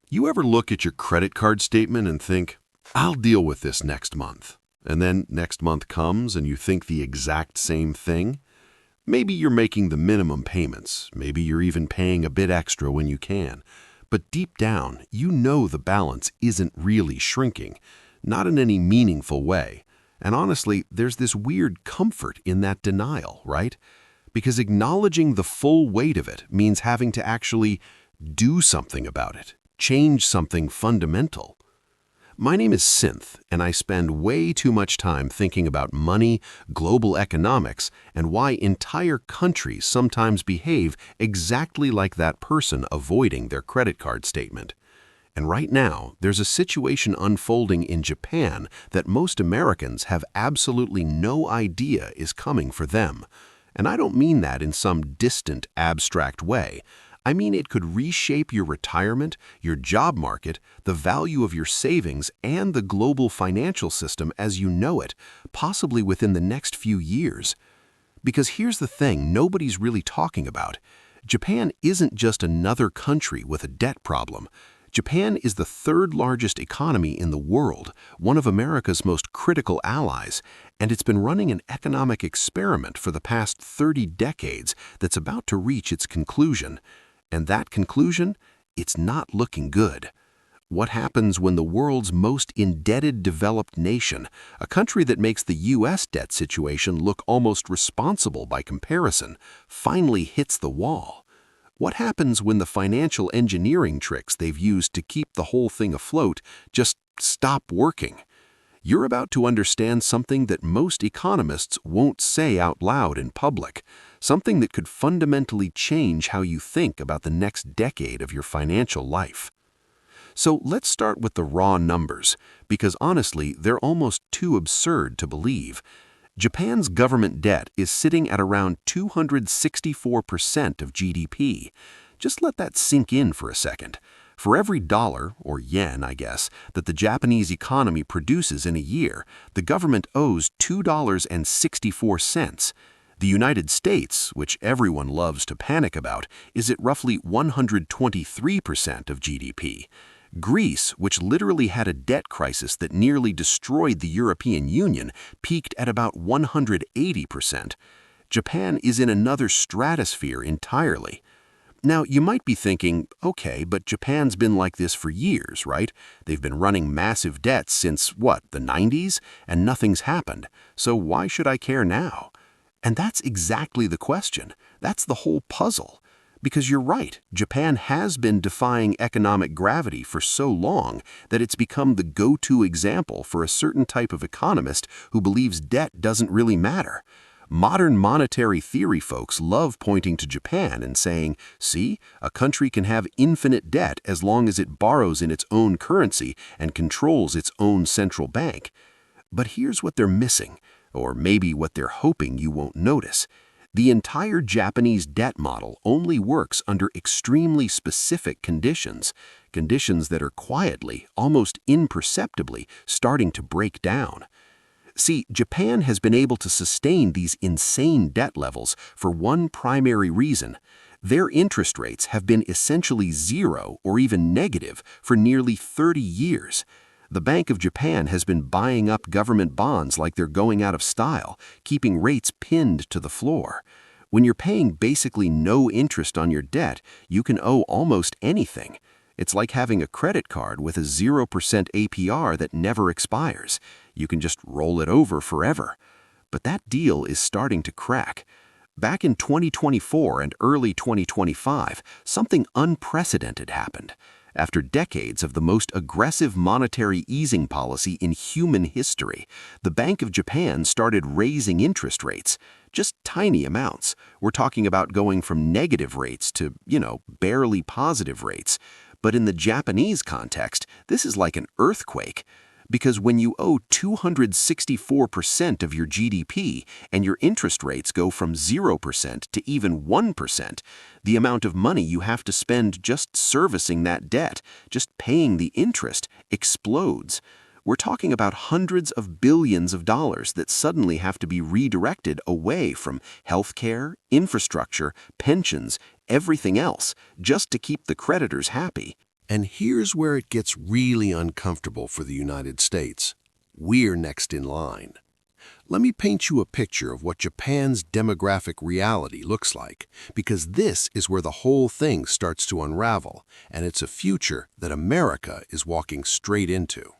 You ever look at your credit card statement and think, I'll deal with this next month? And then next month comes and you think the exact same thing? Maybe you're making the minimum payments. Maybe you're even paying a bit extra when you can. But deep down, you know the balance isn't really shrinking, not in any meaningful way. And honestly, there's this weird comfort in that denial, right? Because acknowledging the full weight of it means having to actually do something about it, change something fundamental. My name is Synth, and I spend way too much time thinking about money, global economics, and why entire countries sometimes behave exactly like that person avoiding their credit card statement. And right now, there's a situation unfolding in Japan that most Americans have absolutely no idea is coming for them. And I don't mean that in some distant, abstract way. I mean it could reshape your retirement, your job market, the value of your savings, and the global financial system as you know it, possibly within the next few years. Because here's the thing nobody's really talking about. Japan isn't just another country with a debt problem. Japan is the third largest economy in the world, one of America's most critical allies, and it's been running an economic experiment for the past 30 decades that's about to reach its conclusion. And that conclusion? It's not looking good. What happens when the world's most indebted developed nation, a country that makes the U.S. debt situation look almost responsible by comparison, finally hits the wall? What happens when the financial engineering tricks they've used to keep the whole thing afloat just stop working? You're about to understand something that most economists won't say out loud in public, something that could fundamentally change how you think about the next decade of your financial life. So let's start with the raw numbers, because honestly, they're almost too absurd to believe. Japan's government debt is sitting at around 264% of GDP. Just let that sink in for a second. For every dollar, or yen, I guess, that the Japanese economy produces in a year, the government owes $2.64. The United States, which everyone loves to panic about, is at roughly 123% of GDP. Greece, which literally had a debt crisis that nearly destroyed the European Union, peaked at about 180%. Japan is in another stratosphere entirely. Now, you might be thinking, okay, but Japan's been like this for years, right? They've been running massive debts since, the 90s? And nothing's happened. So why should I care now? And that's exactly the question. That's the whole puzzle. Because you're right, Japan has been defying economic gravity for so long that it's become the go-to example for a certain type of economist who believes debt doesn't really matter. Modern monetary theory folks love pointing to Japan and saying, see, a country can have infinite debt as long as it borrows in its own currency and controls its own central bank. But here's what they're missing, or maybe what they're hoping you won't notice. The entire Japanese debt model only works under extremely specific conditions, conditions that are quietly, almost imperceptibly, starting to break down. See, Japan has been able to sustain these insane debt levels for one primary reason. Their interest rates have been essentially zero or even negative for nearly 30 years. The Bank of Japan has been buying up government bonds like they're going out of style, keeping rates pinned to the floor. When you're paying basically no interest on your debt, you can owe almost anything. It's like having a credit card with a 0% APR that never expires. You can just roll it over forever. But that deal is starting to crack. Back in 2024 and early 2025, something unprecedented happened. After decades of the most aggressive monetary easing policy in human history, the Bank of Japan started raising interest rates. Just tiny amounts. We're talking about going from negative rates to, barely positive rates. But in the Japanese context, this is like an earthquake. Because when you owe 264% of your GDP and your interest rates go from 0% to even 1%, the amount of money you have to spend just servicing that debt, just paying the interest, explodes. We're talking about hundreds of billions of dollars that suddenly have to be redirected away from healthcare, infrastructure, pensions, everything else, just to keep the creditors happy. And here's where it gets really uncomfortable for the United States. We're next in line. Let me paint you a picture of what Japan's demographic reality looks like, because this is where the whole thing starts to unravel, and it's a future that America is walking straight into.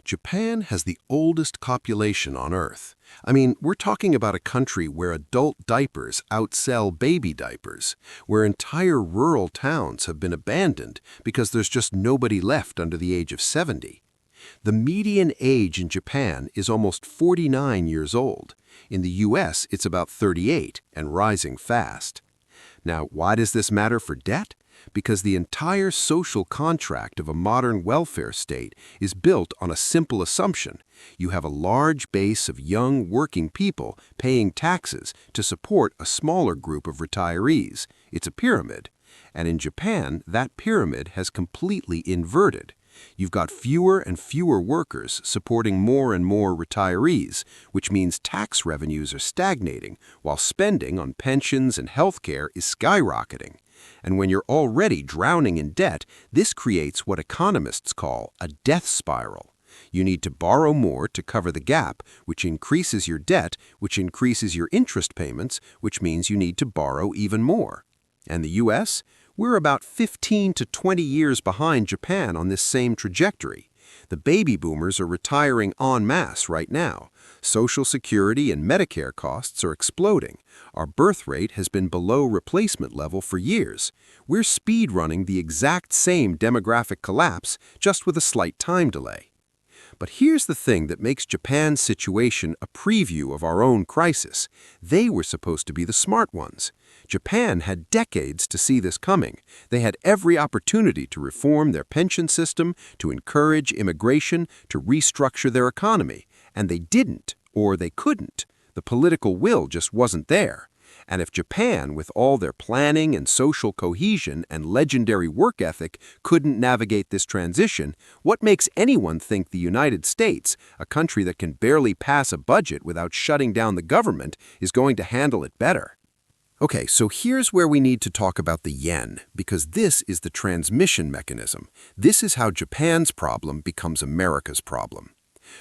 Japan has the oldest population on Earth. I mean, we're talking about a country where adult diapers outsell baby diapers, where entire rural towns have been abandoned because there's just nobody left under the age of 70. The median age in Japan is almost 49 years old. In the US, it's about 38 and rising fast. Now, why does this matter for debt? Because the entire social contract of a modern welfare state is built on a simple assumption. You have a large base of young working people paying taxes to support a smaller group of retirees. It's a pyramid. And in Japan, that pyramid has completely inverted. You've got fewer and fewer workers supporting more and more retirees, which means tax revenues are stagnating, while spending on pensions and healthcare is skyrocketing. And when you're already drowning in debt, this creates what economists call a death spiral. You need to borrow more to cover the gap, which increases your debt, which increases your interest payments, which means you need to borrow even more. And the US? We're about 15 to 20 years behind Japan on this same trajectory. The baby boomers are retiring en masse right now. Social Security and Medicare costs are exploding. Our birth rate has been below replacement level for years. We're speed running the exact same demographic collapse, just with a slight time delay. But here's the thing that makes Japan's situation a preview of our own crisis. They were supposed to be the smart ones. Japan had decades to see this coming. They had every opportunity to reform their pension system, to encourage immigration, to restructure their economy. And they didn't, or they couldn't. The political will just wasn't there. And if Japan, with all their planning and social cohesion and legendary work ethic, couldn't navigate this transition, what makes anyone think the United States, a country that can barely pass a budget without shutting down the government, is going to handle it better? Okay, so here's where we need to talk about the yen, because this is the transmission mechanism. This is how Japan's problem becomes America's problem.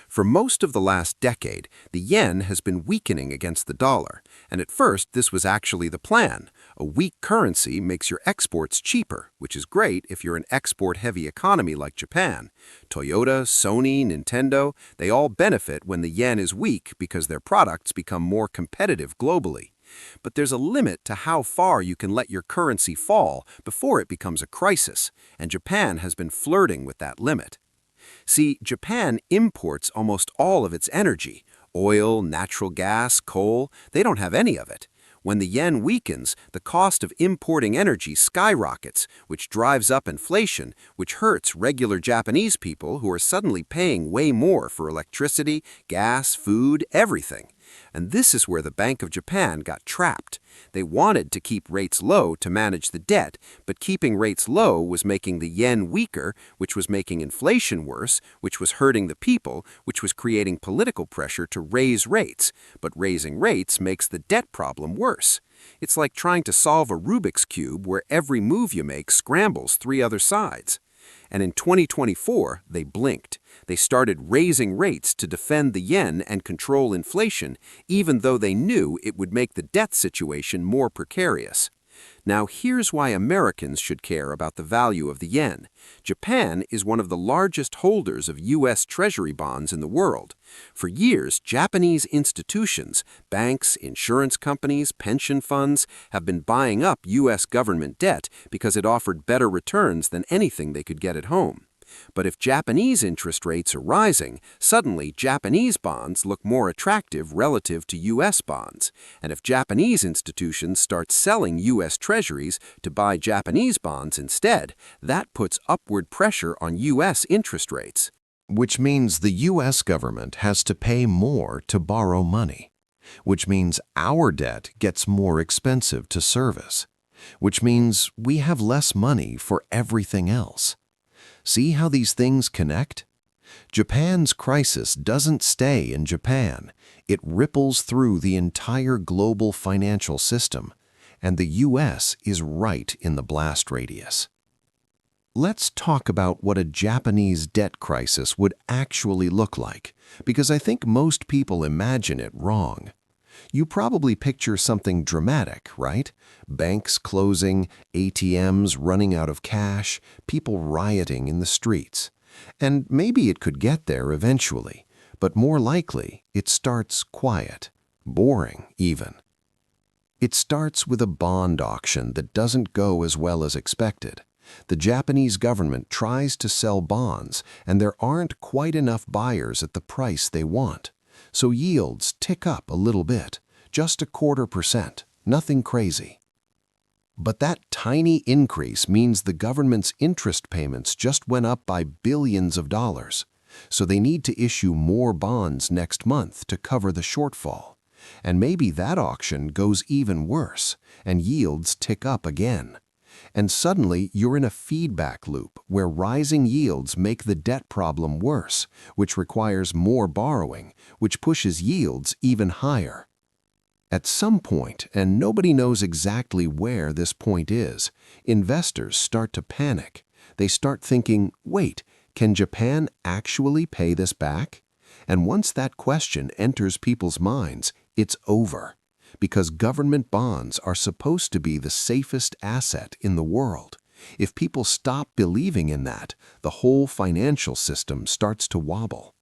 For most of the last decade, the yen has been weakening against the dollar, and at first this was actually the plan. A weak currency makes your exports cheaper, which is great if you're an export-heavy economy like Japan. Toyota, Sony, Nintendo, they all benefit when the yen is weak because their products become more competitive globally. But there's a limit to how far you can let your currency fall before it becomes a crisis, and Japan has been flirting with that limit. See, Japan imports almost all of its energy. Oil, natural gas, coal, they don't have any of it. When the yen weakens, the cost of importing energy skyrockets, which drives up inflation, which hurts regular Japanese people who are suddenly paying way more for electricity, gas, food, everything. And this is where the Bank of Japan got trapped. They wanted to keep rates low to manage the debt, but keeping rates low was making the yen weaker, which was making inflation worse, which was hurting the people, which was creating political pressure to raise rates. But raising rates makes the debt problem worse. It's like trying to solve a Rubik's Cube where every move you make scrambles 3 other sides. And in 2024, they blinked. They started raising rates to defend the yen and control inflation, even though they knew it would make the debt situation more precarious. Now, here's why Americans should care about the value of the yen. Japan is one of the largest holders of U.S. Treasury bonds in the world. For years, Japanese institutions, banks, insurance companies, pension funds, have been buying up U.S. government debt because it offered better returns than anything they could get at home. But if Japanese interest rates are rising, suddenly Japanese bonds look more attractive relative to U.S. bonds. And if Japanese institutions start selling U.S. treasuries to buy Japanese bonds instead, that puts upward pressure on U.S. interest rates. Which means the U.S. government has to pay more to borrow money. Which means our debt gets more expensive to service. Which means we have less money for everything else. See how these things connect? Japan's crisis doesn't stay in Japan. It ripples through the entire global financial system, and the U.S. is right in the blast radius. Let's talk about what a Japanese debt crisis would actually look like, because I think most people imagine it wrong. You probably picture something dramatic, right? Banks closing, ATMs running out of cash, people rioting in the streets. And maybe it could get there eventually, but more likely it starts quiet, boring even. It starts with a bond auction that doesn't go as well as expected. The Japanese government tries to sell bonds, and there aren't quite enough buyers at the price they want. So yields tick up a little bit, just 0.25%, nothing crazy. But that tiny increase means the government's interest payments just went up by billions of dollars. So they need to issue more bonds next month to cover the shortfall. And maybe that auction goes even worse, and yields tick up again. And suddenly you're in a feedback loop where rising yields make the debt problem worse, which requires more borrowing, which pushes yields even higher. At some point, and nobody knows exactly where this point is, investors start to panic. They start thinking, wait, can Japan actually pay this back? And once that question enters people's minds, it's over. Because government bonds are supposed to be the safest asset in the world. If people stop believing in that, the whole financial system starts to wobble.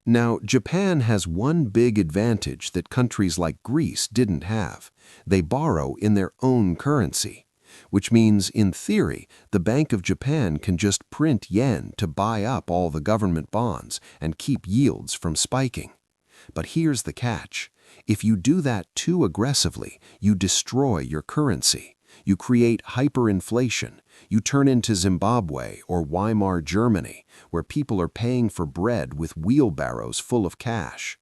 Now, Japan has one big advantage that countries like Greece didn't have. They borrow in their own currency, which means, in theory, the Bank of Japan can just print yen to buy up all the government bonds and keep yields from spiking. But here's the catch. If you do that too aggressively, you destroy your currency. You create hyperinflation. You turn into Zimbabwe or Weimar Germany, where people are paying for bread with wheelbarrows full of cash.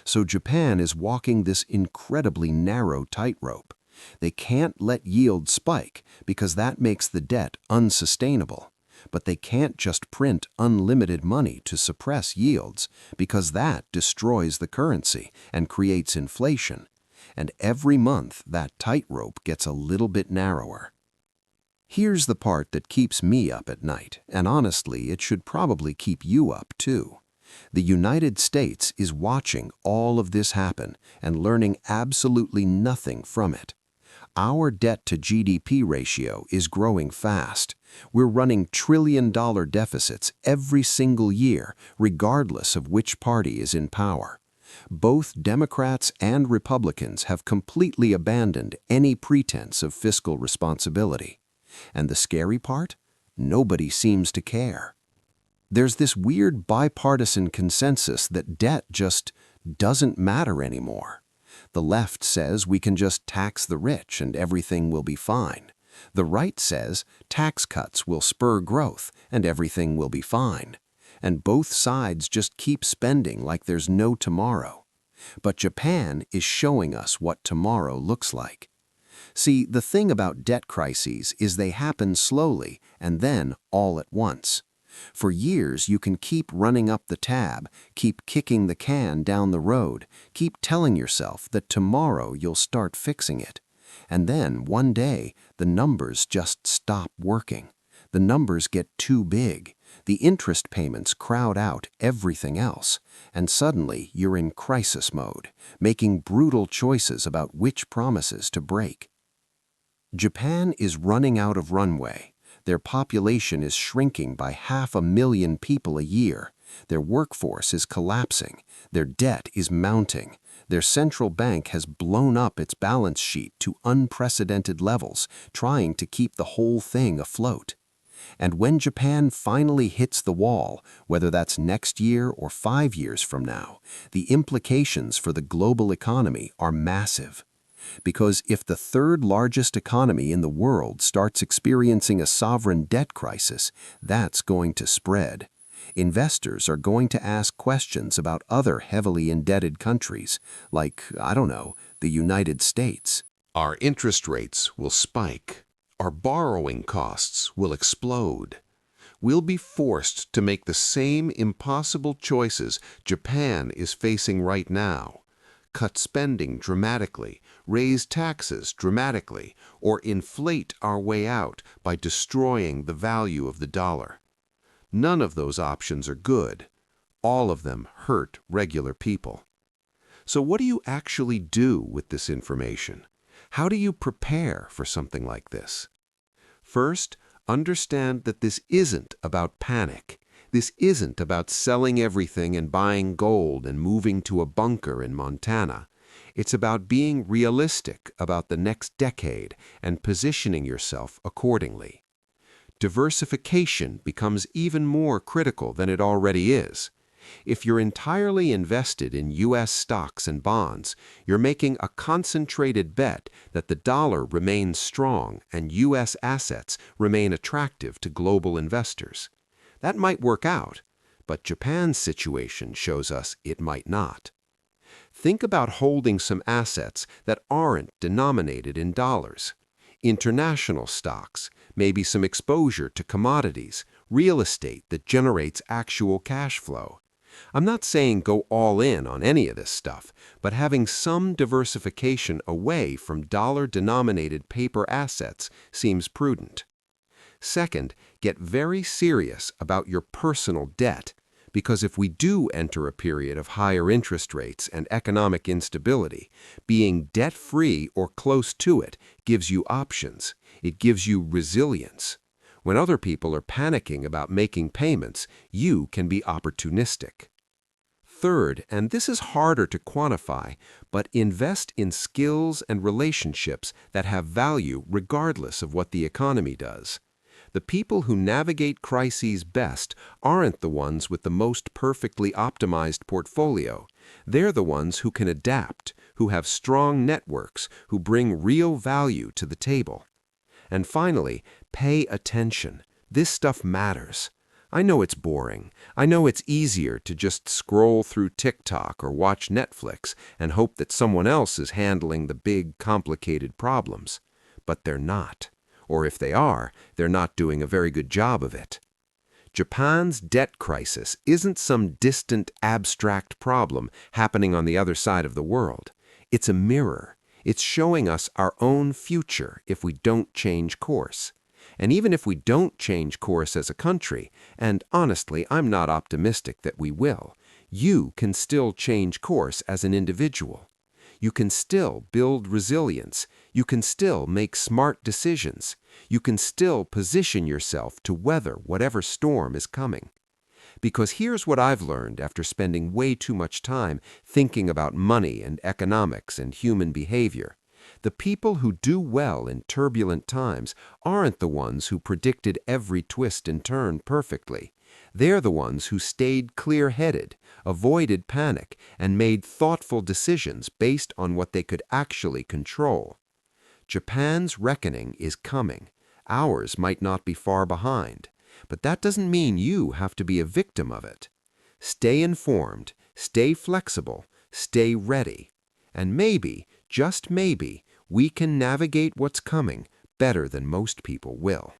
So Japan is walking this incredibly narrow tightrope. They can't let yields spike because that makes the debt unsustainable. But they can't just print unlimited money to suppress yields because that destroys the currency and creates inflation. And every month that tightrope gets a little bit narrower. Here's the part that keeps me up at night, and honestly, it should probably keep you up too. The United States is watching all of this happen and learning absolutely nothing from it. Our debt to GDP ratio is growing fast. We're running trillion-dollar deficits every single year, regardless of which party is in power. Both Democrats and Republicans have completely abandoned any pretense of fiscal responsibility. And the scary part? Nobody seems to care. There's this weird bipartisan consensus that debt just doesn't matter anymore. The left says we can just tax the rich and everything will be fine. The right says tax cuts will spur growth and everything will be fine. And both sides just keep spending like there's no tomorrow. But Japan is showing us what tomorrow looks like. See, the thing about debt crises is they happen slowly and then all at once. For years, you can keep running up the tab, keep kicking the can down the road, keep telling yourself that tomorrow you'll start fixing it. And then, one day, the numbers just stop working. The numbers get too big. The interest payments crowd out everything else. And suddenly, you're in crisis mode, making brutal choices about which promises to break. Japan is running out of runway. Their population is shrinking by 500,000 people a year. Their workforce is collapsing. Their debt is mounting. Their central bank has blown up its balance sheet to unprecedented levels, trying to keep the whole thing afloat. And when Japan finally hits the wall, whether that's next year or 5 years from now, the implications for the global economy are massive. Because if the third largest economy in the world starts experiencing a sovereign debt crisis, that's going to spread. Investors are going to ask questions about other heavily indebted countries, like, I don't know, the United States. Our interest rates will spike. Our borrowing costs will explode. We'll be forced to make the same impossible choices Japan is facing right now. cut spending dramatically, raise taxes dramatically, or inflate our way out by destroying the value of the dollar. None of those options are good. All of them hurt regular people. So what do you actually do with this information? How do you prepare for something like this? First, understand that this isn't about panic. This isn't about selling everything and buying gold and moving to a bunker in Montana. It's about being realistic about the next decade and positioning yourself accordingly. Diversification becomes even more critical than it already is. If you're entirely invested in U.S. stocks and bonds, you're making a concentrated bet that the dollar remains strong and U.S. assets remain attractive to global investors. That might work out, but Japan's situation shows us it might not. Think about holding some assets that aren't denominated in dollars. International stocks, maybe some exposure to commodities, real estate that generates actual cash flow. I'm not saying go all in on any of this stuff, but having some diversification away from dollar-denominated paper assets seems prudent. Second, get very serious about your personal debt, because if we do enter a period of higher interest rates and economic instability, being debt-free or close to it gives you options. It gives you resilience. When other people are panicking about making payments, you can be opportunistic. Third, and this is harder to quantify, but invest in skills and relationships that have value regardless of what the economy does. The people who navigate crises best aren't the ones with the most perfectly optimized portfolio. They're the ones who can adapt, who have strong networks, who bring real value to the table. And finally, pay attention. This stuff matters. I know it's boring. I know it's easier to just scroll through TikTok or watch Netflix and hope that someone else is handling the big, complicated problems. But they're not. Or if they are, they're not doing a very good job of it. Japan's debt crisis isn't some distant, abstract problem happening on the other side of the world. It's a mirror. It's showing us our own future if we don't change course. And even if we don't change course as a country, and honestly, I'm not optimistic that we will, you can still change course as an individual. You can still build resilience. You can still make smart decisions. You can still position yourself to weather whatever storm is coming. Because here's what I've learned after spending way too much time thinking about money and economics and human behavior. The people who do well in turbulent times aren't the ones who predicted every twist and turn perfectly. They're the ones who stayed clear-headed, avoided panic, and made thoughtful decisions based on what they could actually control. Japan's reckoning is coming. Ours might not be far behind. But that doesn't mean you have to be a victim of it. Stay informed, stay flexible, stay ready. And maybe, just maybe, we can navigate what's coming better than most people will.